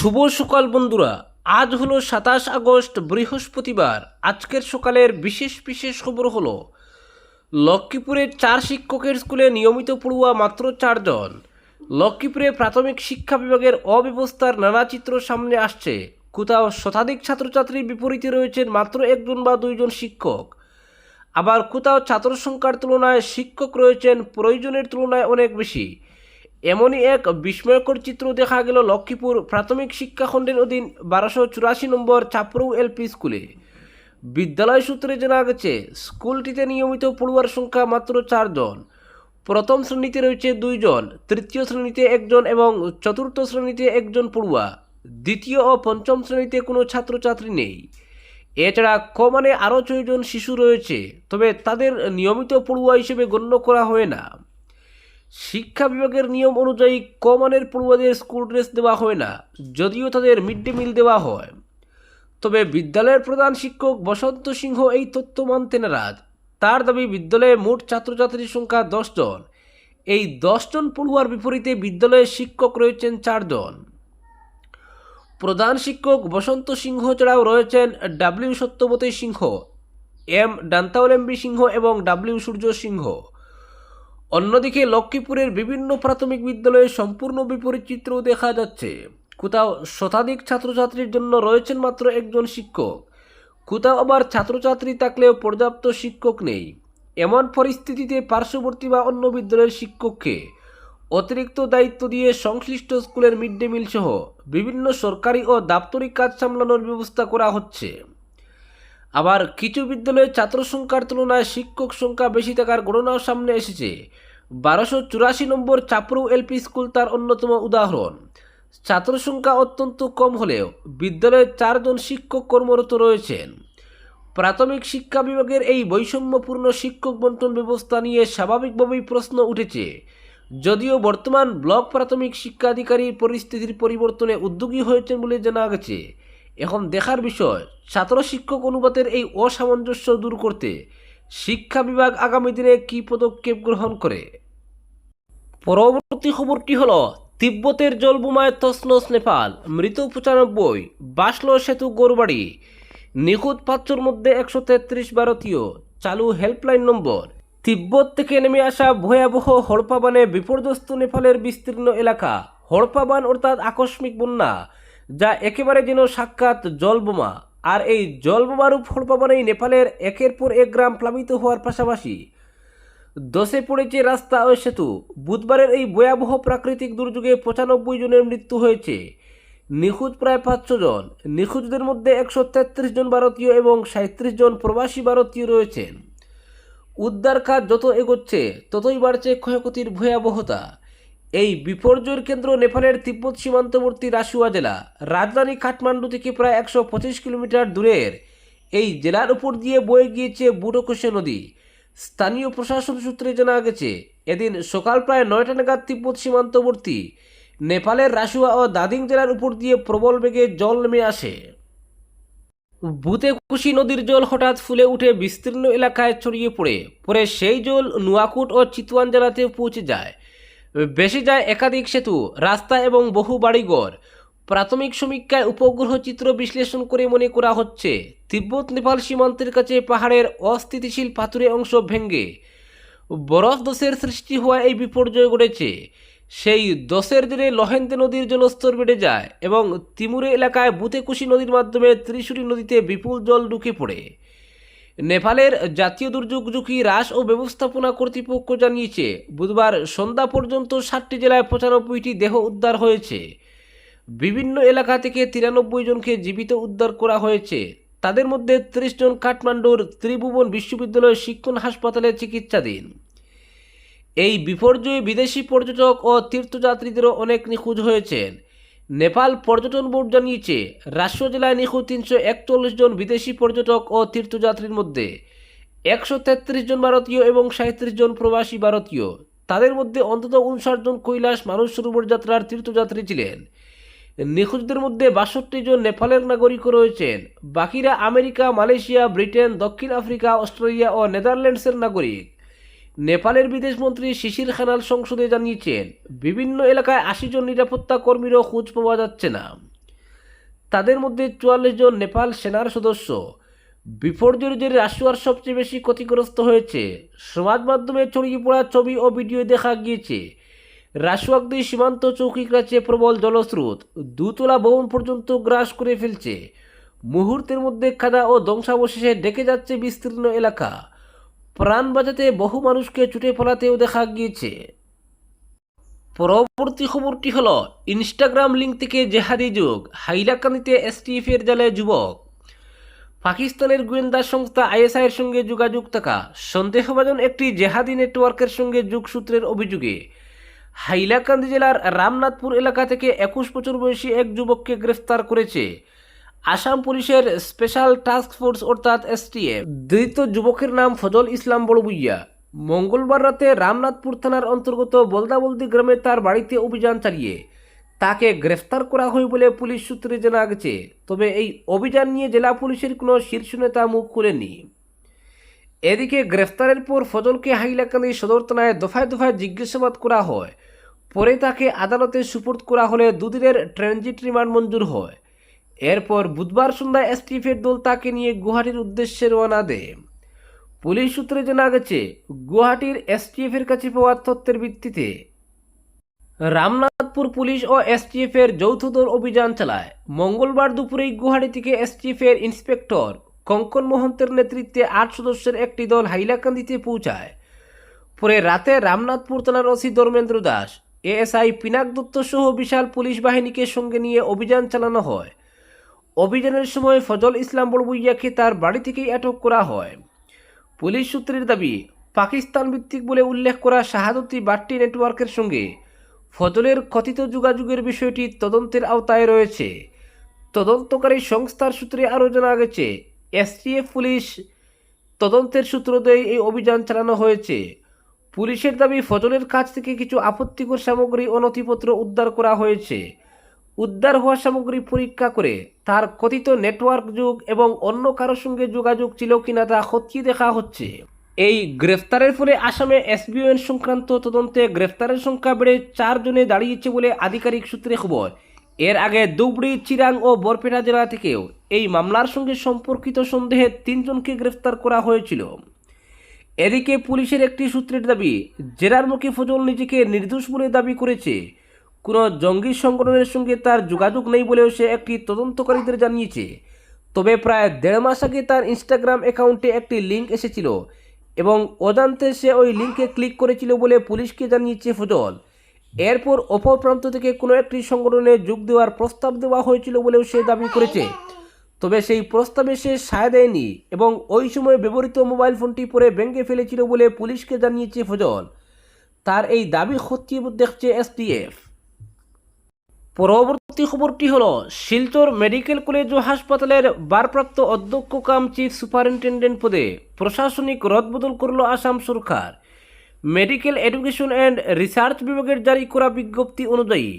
শুভ সকাল বন্ধুরা। আজ হলো 27 আগস্ট, বৃহস্পতিবার। আজকের সকালের বিশেষ বিশেষ খবর হলো লক্ষ্মীপুরের 4 শিক্ষকের স্কুলে নিয়মিত পড়ুয়া মাত্র 4 জন। লক্ষ্মীপুরে প্রাথমিক শিক্ষা বিভাগের অব্যবস্থার নানা চিত্র সামনে আসছে। কোথাও শতাধিক ছাত্রছাত্রীর বিপরীতে রয়েছেন মাত্র 1 জন বা 2 জন শিক্ষক, আবার কোথাও ছাত্র সংখ্যার তুলনায় শিক্ষক রয়েছেন প্রয়োজনের তুলনায় অনেক বেশি। এমনই এক বিস্ময়কর চিত্র দেখা গেল লক্ষ্মীপুর প্রাথমিক শিক্ষাখণ্ডের অধীন 1284 নম্বর চাপরৌ এলপি স্কুলে। বিদ্যালয় সূত্রে জানা গেছে, স্কুলটিতে নিয়মিত পড়ুয়ার সংখ্যা মাত্র 4 জন। প্রথম শ্রেণীতে রয়েছে 2 জন, তৃতীয় শ্রেণীতে 1 জন এবং চতুর্থ শ্রেণীতে 1 জন পড়ুয়া। দ্বিতীয় ও পঞ্চম শ্রেণীতে কোনো ছাত্রছাত্রী নেই। এছাড়া কমানে আরও 6 জন শিশু রয়েছে, তবে তাদের নিয়মিত পড়ুয়া হিসেবে গণ্য করা হয় না। শিক্ষা বিভাগের নিয়ম অনুযায়ী কমানের পড়ুয়াদের স্কুল ড্রেস দেওয়া হয় না, যদিও তাদের মিড ডে মিল দেওয়া হয়। তবে বিদ্যালয়ের প্রধান শিক্ষক বসন্ত সিংহ এই তথ্য মানতে নারাজ। তার দাবি, বিদ্যালয়ে মোট ছাত্রছাত্রীর সংখ্যা 10 জন। এই 10 জন পড়ুয়ার বিপরীতে বিদ্যালয়ে শিক্ষক রয়েছেন 4 জন। প্রধান শিক্ষক বসন্ত সিংহ ছাড়াও রয়েছেন ডাব্লিউ সত্যবতী সিংহ, এম ডান্তাওলেম্বি সিংহ এবং ডাব্লিউ সূর্য সিংহ। অন্যদিকে লক্ষ্মীপুরের বিভিন্ন প্রাথমিক বিদ্যালয়ে সম্পূর্ণ বিপরীত চিত্র দেখা যাচ্ছে। কোথাও শতাধিক ছাত্রছাত্রীর জন্য রয়েছেন মাত্র 1 জন শিক্ষক, কোথাও আবার ছাত্রছাত্রী থাকলেও পর্যাপ্ত শিক্ষক নেই। এমন পরিস্থিতিতে পার্শ্ববর্তী বা অন্য বিদ্যালয়ের শিক্ষককে অতিরিক্ত দায়িত্ব দিয়ে সংশ্লিষ্ট স্কুলের মিড ডে মিল সহ বিভিন্ন সরকারি ও দাপ্তরিক কাজ সামলানোর ব্যবস্থা করা হচ্ছে। আবার কিছু বিদ্যালয়ে ছাত্র সংখ্যার তুলনায় শিক্ষক সংখ্যা বেশি থাকার ঘটনাও সামনে এসেছে। 1284 নম্বর চাপরৌ এলপি স্কুল তার অন্যতম উদাহরণ। ছাত্র সংখ্যা অত্যন্ত কম হলেও বিদ্যালয়ে 4 জন শিক্ষক কর্মরত রয়েছেন। প্রাথমিক শিক্ষা বিভাগের এই বৈষম্যপূর্ণ শিক্ষক বণ্টন ব্যবস্থা নিয়ে স্বাভাবিকভাবেই প্রশ্ন উঠেছে। যদিও বর্তমান ব্লক প্রাথমিক শিক্ষা আধিকারী পরিস্থিতির পরিবর্তনে উদ্যোগী হয়েছেন বলে জানা গেছে। এখন দেখার বিষয়, ছাত্র শিক্ষক অনুপাতের এই অসামঞ্জস্য দূর করতে শিক্ষা বিভাগ আগামী দিনে কী পদক্ষেপ গ্রহণ করে। পরবর্তী খবরটি হল, তিব্বতের জলবোমায় তছনছ নেপাল, মৃত 95, বাসল সেতু গৌরবাড়ি। নিখোঁজ 500-র মধ্যে 133 ভারতীয়, চালু হেল্পলাইন নম্বর। তিব্বত থেকে নেমে আসা ভয়াবহ হড়পাবানে বিপর্যস্ত নেপালের বিস্তীর্ণ এলাকা। হড়পাবান অর্থাৎ আকস্মিক বন্যা, যা একেবারে যেন সাক্ষাৎ জলবোমা। আর এই জলবোমারূপ হড়পাবানেই নেপালের একের পর এক গ্রাম প্লাবিত হওয়ার পাশাপাশি ধসে পড়েছে রাস্তা ও সেতু। বুধবারের এই ভয়াবহ প্রাকৃতিক দুর্যোগে 95 জনের মৃত্যু হয়েছে, নিখোঁজ প্রায় 500 জন। নিখোঁজদের মধ্যে 133 জন ভারতীয় এবং 37 জন প্রবাসী ভারতীয় রয়েছেন। উদ্ধার কাজ যত এগোচ্ছে ততই বাড়ছে ক্ষয়ক্ষতির ভয়াবহতা। এই বিপর্যয়ের কেন্দ্র নেপালের তিব্বত সীমান্তবর্তী রাসুয়া জেলা। রাজধানী কাঠমান্ডু থেকে প্রায় 125 কিলোমিটার দূরের এই জেলার উপর দিয়ে বয়ে গিয়েছে বুড়োকোশে নদী। স্থানীয় প্রশাসন সূত্রে জানা গেছে, এদিন সকাল প্রায় 9টা নাগাদ তিব্বত সীমান্তবর্তী নেপালের রাসুয়া ও দাদিং জেলার উপর দিয়ে প্রবল বেগে জল নেমে আসে। বুতেকুশি নদীর জল হঠাৎ ফুলে উঠে বিস্তীর্ণ এলাকায় ছড়িয়ে পড়ে সেই জল নুয়াকুট ও চিতওয়ান জেলাতে পৌঁছে যায়। বেশি যায় একাধিক সেতু, রাস্তা এবং বহু বাড়িঘর। প্রাথমিক সমীক্ষায় উপগ্রহ চিত্র বিশ্লেষণ করে মনে করা হচ্ছে, তিব্বত নেপাল সীমান্তের কাছে পাহাড়ের অস্থিতিশীল পাথুরে অংশ ভেঙে বরফ ধসের সৃষ্টি হওয়া এই বিপর্যয় ঘটেছে। সেই ধসের জেরে লহেন্দে নদীর জলস্তর বেড়ে যায় এবং তিমুরে এলাকায় বুতেকুশি নদীর মাধ্যমে ত্রিশুরি নদীতে বিপুল জল ঢুকে পড়ে। নেপালের জাতীয় দুর্যোগ ঝুঁকি হ্রাস ও ব্যবস্থাপনা কর্তৃপক্ষ জানিয়েছে, বুধবার সন্ধ্যা পর্যন্ত 60টি জেলায় 95টি দেহ উদ্ধার হয়েছে। বিভিন্ন এলাকা থেকে 93 জনকে জীবিত উদ্ধার করা হয়েছে। তাদের মধ্যে 30 জন কাঠমান্ডুর ত্রিভুবন বিশ্ববিদ্যালয় শিক্ষণ হাসপাতালে চিকিৎসাধীন। এই বিপর্যয়ে বিদেশি পর্যটক ও তীর্থযাত্রীদেরও অনেক নিখোঁজ হয়েছেন। নেপাল পর্যটন বোর্ড জানিয়েছে, রাজশাহী জেলায় নিখোঁজ 341 জন বিদেশি পর্যটক ও তীর্থযাত্রীর মধ্যে 133 জন ভারতীয় এবং 37 জন প্রবাসী ভারতীয়। তাদের মধ্যে অন্তত 59 জন কৈলাস মানস সরোবর যাত্রার তীর্থযাত্রী ছিলেন। নিখোঁজদের মধ্যে 62 জন নেপালের নাগরিকও রয়েছেন। বাকিরা আমেরিকা, মালয়েশিয়া, ব্রিটেন, দক্ষিণ আফ্রিকা, অস্ট্রেলিয়া ও নেদারল্যান্ডসের নাগরিক। নেপালের বিদেশমন্ত্রী শিশির খানাল সংসদে জানিয়েছেন, বিভিন্ন এলাকায় 80 জন নিরাপত্তা কর্মীরও খোঁজ পাওয়া যাচ্ছে না। তাদের মধ্যে 44 জন নেপাল সেনার সদস্য। বিপর্যয়ের জেরে রাশিয়ার সবচেয়ে বেশি ক্ষতিগ্রস্ত হয়েছে। সমাজ মাধ্যমে ছড়িয়ে পড়া ছবি ও ভিডিও দেখা গিয়েছে রাশিয়ার সীমান্ত চৌকির কাছে প্রবল জলস্রোত দুতলা ভবন পর্যন্ত গ্রাস করে ফেলছে। মুহূর্তের মধ্যে কাদা ও ধ্বংসাবশেষে ডেকে যাচ্ছে বিস্তীর্ণ এলাকা। প্রাণ বাঁচাতে বহু মানুষকে ছুটে পালাতেও দেখা গিয়েছে। পরবর্তী খবরটি হলো ইনস্টাগ্রাম লিঙ্ক থেকে জেহাদি যোগ, হাইলাকান্দিতে এসটিএফের জালে যুবক। পাকিস্তানের গোয়েন্দা সংস্থা আইএসআইয়ের সঙ্গে যোগাযোগ থাকা সন্দেহভাজন একটি জেহাদি নেটওয়ার্কের সঙ্গে যোগসূত্রের অভিযোগে হাইলাকান্দি জেলার রামনাথপুর এলাকা থেকে 21 বছর বয়সী এক যুবককে গ্রেফতার করেছে আসাম পুলিশের স্পেশাল টাস্ক ফোর্স অর্থাৎ এসটিএফ। ধৃত যুবকের নাম ফজল ইসলাম বড়বুইয়া। মঙ্গলবার রাতে রামনাথপুর থানার অন্তর্গত বলদাবলদি গ্রামে তার বাড়িতে অভিযান চালিয়ে তাকে গ্রেফতার করা হয় বলে পুলিশ সূত্রে জানা গেছে। তবে এই অভিযান নিয়ে জেলা পুলিশের কোনো শীর্ষ নেতা মুখ খুলেনি। এদিকে গ্রেফতারের পর ফজলকে হাইলাকান্দি সদর থানায় দফায় দফায় জিজ্ঞাসাবাদ করা হয়। পরে তাকে আদালতে সুপর্দ করা হলে দুদিনের ট্রানজিট রিমান্ড মঞ্জুর হয়। এরপর বুধবার সন্ধ্যায় এসটিএফের দল তাকে নিয়ে গুয়াহাটির উদ্দেশ্যে রওনা দেয়। পুলিশ সূত্রে জানা গেছে গুয়াহাটির এসটিএফের কাছে পাওয়া তথ্যের ভিত্তিতে রামনাথপুর পুলিশ ও এসটিএফের যৌথ দল অভিযান চালায়। মঙ্গলবার দুপুরেই গুয়াহাটি থেকে এসটিএফের ইন্সপেক্টর কঙ্কন মহন্তের নেতৃত্বে 8 সদস্যের একটি দল হাইলাকান্দিতে পৌঁছায়। পরে রাতে রামনাথপুর থানার ওসি ধর্মেন্দ্র দাস, এএসআই পিনাক দত্ত সহ বিশাল পুলিশ বাহিনীকে সঙ্গে নিয়ে অভিযান চালানো হয়। অভিযানের সময় ফজল ইসলাম বড়বুইয়াকে তার বাড়ি থেকেই আটক করা হয়। পুলিশ সূত্রের দাবি, পাকিস্তান ভিত্তিক বলে উল্লেখ করা শাহাদতি বাট্টি নেটওয়ার্কের সঙ্গে ফজলের কথিত যোগাযোগের বিষয়টি তদন্তের আওতায় রয়েছে। তদন্তকারী সংস্থার সূত্রে আরও জানা গেছে এসটিএফ পুলিশ তদন্তের সূত্র দিয়ে এই অভিযান চালানো হয়েছে। পুলিশের দাবি, ফজলের কাছ থেকে কিছু আপত্তিকর সামগ্রী ও নথিপত্র উদ্ধার করা হয়েছে। উদ্ধার হওয়া সামগ্রী পরীক্ষা করে তার কথিত নেটওয়ার্ক যুগ এবং অন্য কারোর সঙ্গে যোগাযোগ ছিল কিনা তা খতিয়ে দেখা হচ্ছে। এই গ্রেফতারের ফলে আসামে এসবিওএন সংক্রান্ত তদন্তে গ্রেফতারের সংখ্যা বেড়ে 4 জনে দাঁড়িয়েছে বলে আধিকারিক সূত্রে খবর। এর আগে ধুবড়ী, চিরাং ও বরপেটা জেলা থেকেও এই মামলার সঙ্গে সম্পর্কিত সন্দেহে 3 জনকে গ্রেফতার করা হয়েছিল। এদিকে পুলিশের একটি সূত্রের দাবি, জেরার মুখে ফজল নিজেকে নির্দোষ বলে দাবি করেছে। কোনো জঙ্গি সংগঠনের সঙ্গে তার যোগাযোগ নেই বলেও সে একটি তদন্তকারীদের জানিয়েছে। তবে প্রায় 1.5 মাস আগে তার ইনস্টাগ্রাম অ্যাকাউন্টে একটি লিঙ্ক এসেছিল এবং অজান্তে সে ওই লিঙ্কে ক্লিক করেছিল বলে পুলিশকে জানিয়েছে ফজল। এরপর অপর প্রান্ত থেকে কোনো একটি সংগঠনে যোগ দেওয়ার প্রস্তাব দেওয়া হয়েছিল বলেও সে দাবি করেছে। তবে সেই প্রস্তাবে সে সায় দেয়নি এবং ওই সময় ব্যবহৃত মোবাইল ফোনটি পরে ভেঙে ফেলেছিল বলে পুলিশকে জানিয়েছে ফজল। তার এই দাবি খতিয়ে দেখছে এসটিএফ। পরবর্তী খবরটি হলো শিলচর মেডিকেল কলেজ ও হাসপাতালের ভারপ্রাপ্ত অধ্যক্ষ কাম চিফ সুপারিনটেন্ডেন্ট পদে প্রশাসনিক রদবদল করল আসাম সরকার। মেডিকেল এডুকেশন অ্যান্ড রিসার্চ বিভাগের জারি করা বিজ্ঞপ্তি অনুযায়ী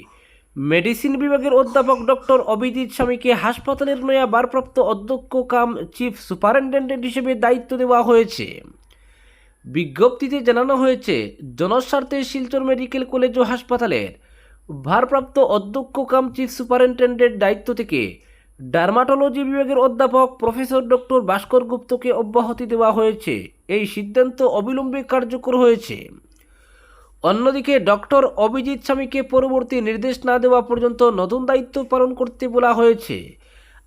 মেডিসিন বিভাগের অধ্যাপক ডক্টর অভিজিৎ স্বামীকে হাসপাতালের নয়া ভারপ্রাপ্ত অধ্যক্ষ কাম চিফ সুপারিনটেন্ডেন্ট হিসেবে দায়িত্ব দেওয়া হয়েছে। বিজ্ঞপ্তিতে জানানো হয়েছে, জনস্বার্থে শিলচর মেডিকেল কলেজ ও হাসপাতালের ভারপ্রাপ্ত অধ্যক্ষ কাম চিফ সুপারিনটেন্ডেন্ট দায়িত্ব থেকে ডার্মাটোলজি বিভাগের অধ্যাপক প্রফেসর ডক্টর ভাস্কর গুপ্তকে অব্যাহতি দেওয়া হয়েছে। এই সিদ্ধান্ত অবিলম্বে কার্যকর হয়েছে। অন্যদিকে ডক্টর অভিজিৎ স্বামীকে পরবর্তী নির্দেশ না দেওয়া পর্যন্ত নতুন দায়িত্ব পালন করতে বলা হয়েছে।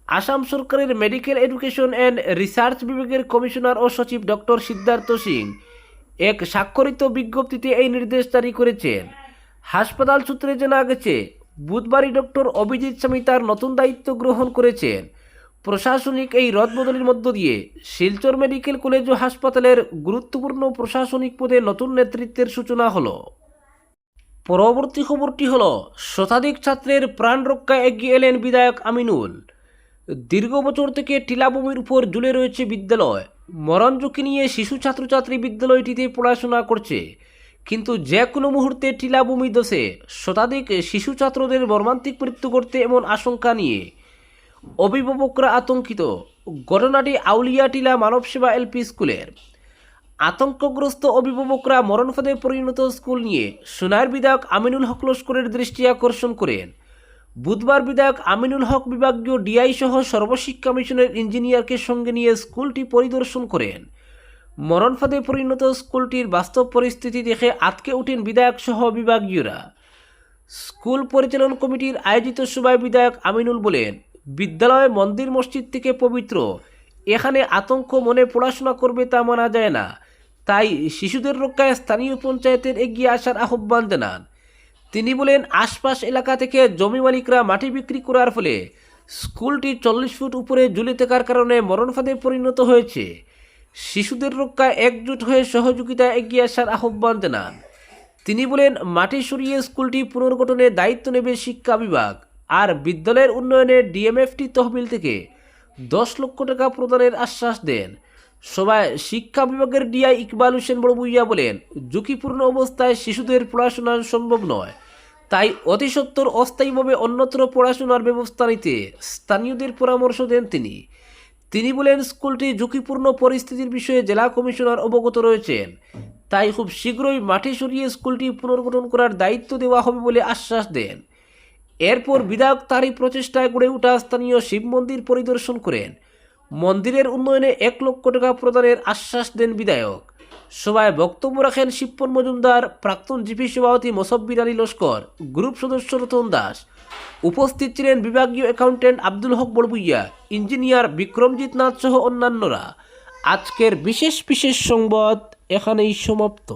আসাম সরকারের মেডিকেল এডুকেশন অ্যান্ড রিসার্চ বিভাগের কমিশনার ও সচিব ডক্টর সিদ্ধার্থ সিং এক স্বাক্ষরিত বিজ্ঞপ্তিতে এই নির্দেশ জারি করেছেন। হাসপাতাল সূত্রে জানা গেছে, বুধবারই ডক্টর অভিজিৎ স্বামী তার নতুন দায়িত্ব গ্রহণ করেছেন। প্রশাসনিক এই রদবদলের মধ্য দিয়ে শিলচর মেডিকেল কলেজ ও হাসপাতালের গুরুত্বপূর্ণ প্রশাসনিক পদে নতুন নেতৃত্বের সূচনা হলো। পরবর্তী খবরটি হলো শতাধিক ছাত্রের প্রাণ রক্ষায় এগিয়ে এলেন বিধায়ক আমিনুল। দীর্ঘ বছর থেকে টিলাভূমির উপর ঝুলে রয়েছে বিদ্যালয়। মরণ ঝুঁকি নিয়ে শিশু ছাত্রছাত্রী বিদ্যালয়টিতে পড়াশোনা করছে, কিন্তু যে কোনো মুহূর্তে টিলাভূমি ধসে শতাধিক শিশু ছাত্রদের মর্মান্তিক মৃত্যু করতে এমন আশঙ্কা নিয়ে অভিভাবকরা আতঙ্কিত। ঘটনাটি আউলিয়া টিলা মানব সেবা এলপি স্কুলের। আতঙ্কগ্রস্ত অভিভাবকরা মরণফাঁদে পরিণত স্কুল নিয়ে সোনার বিধায়ক আমিনুল হক লস্করের দৃষ্টি আকর্ষণ করেন। বুধবার বিধায়ক আমিনুল হক বিভাগীয় ডিআই সহ সর্বশিক্ষা মিশনের ইঞ্জিনিয়ারকে সঙ্গে নিয়ে স্কুলটি পরিদর্শন করেন। মরণ ফাঁদে পরিণত স্কুলটির বাস্তব পরিস্থিতি দেখে আঁতকে ওঠেন বিধায়ক সহ বিভাগীয়রা। স্কুল পরিচালন কমিটির আয়োজিত সভায় বিধায়ক আমিনুল বলেন, বিদ্যালয় মন্দির মসজিদ থেকে পবিত্র, এখানে আতঙ্ক মনে পড়াশোনা করবে তা মানা যায় না। তাই শিশুদের রক্ষায় স্থানীয় পঞ্চায়েতের এগিয়ে আসার আহ্বান জানান। তিনি বলেন, আশপাশ এলাকা থেকে জমি মালিকরা মাটি বিক্রি করার ফলে স্কুলটি 40 ফুট উপরে ঝুলে থাকার কারণে মরণ ফাঁদে পরিণত হয়েছে। শিশুদের রক্ষায় একজোট হয়ে সহযোগিতায় এগিয়ে আসার আহ্বান জানান। তিনি বলেন, মাটি সরিয়ে স্কুলটি পুনর্গঠনের দায়িত্ব নেবে শিক্ষা বিভাগ, আর বিদ্যালয়ের উন্নয়নে ডিএমএফটি তহবিল থেকে 10 লক্ষ টাকা প্রদানের আশ্বাস দেন। সভায় শিক্ষা বিভাগের ডিআই ইকবাল হোসেন বড়বুইয়া বলেন, ঝুঁকিপূর্ণ অবস্থায় শিশুদের পড়াশোনা সম্ভব নয়, তাই অতি সত্বর অস্থায়ীভাবে অন্যত্র পড়াশোনার ব্যবস্থা নিতে স্থানীয়দের পরামর্শ দেন তিনি বলেন, স্কুলটি ঝুঁকিপূর্ণ পরিস্থিতির বিষয়ে জেলা কমিশনার অবগত রয়েছেন, তাই খুব শীঘ্রই মাটি সরিয়ে স্কুলটি পুনর্গঠন করার দায়িত্ব দেওয়া হবে বলে আশ্বাস দেন। এরপর বিধায়ক তারই প্রচেষ্টায় গড়ে ওঠা স্থানীয় শিব মন্দির পরিদর্শন করেন। মন্দিরের উন্নয়নে 1 লক্ষ টাকা প্রদানের আশ্বাস দেন বিধায়ক। সভায় বক্তব্য রাখেন শিবপন মজুমদার, প্রাক্তন জিপি সভাপতি মোসাব্বির আলী লস্কর, গ্রুপ সদস্য রতন দাস। উপস্থিত ছিলেন বিভাগীয় অ্যাকাউন্ট্যান্ট আব্দুল হক বড়বুইয়া, ইঞ্জিনিয়ার বিক্রমজিৎ নাথ সহ অন্যান্যরা। আজকের বিশেষ সংবাদ এখানেই সমাপ্ত।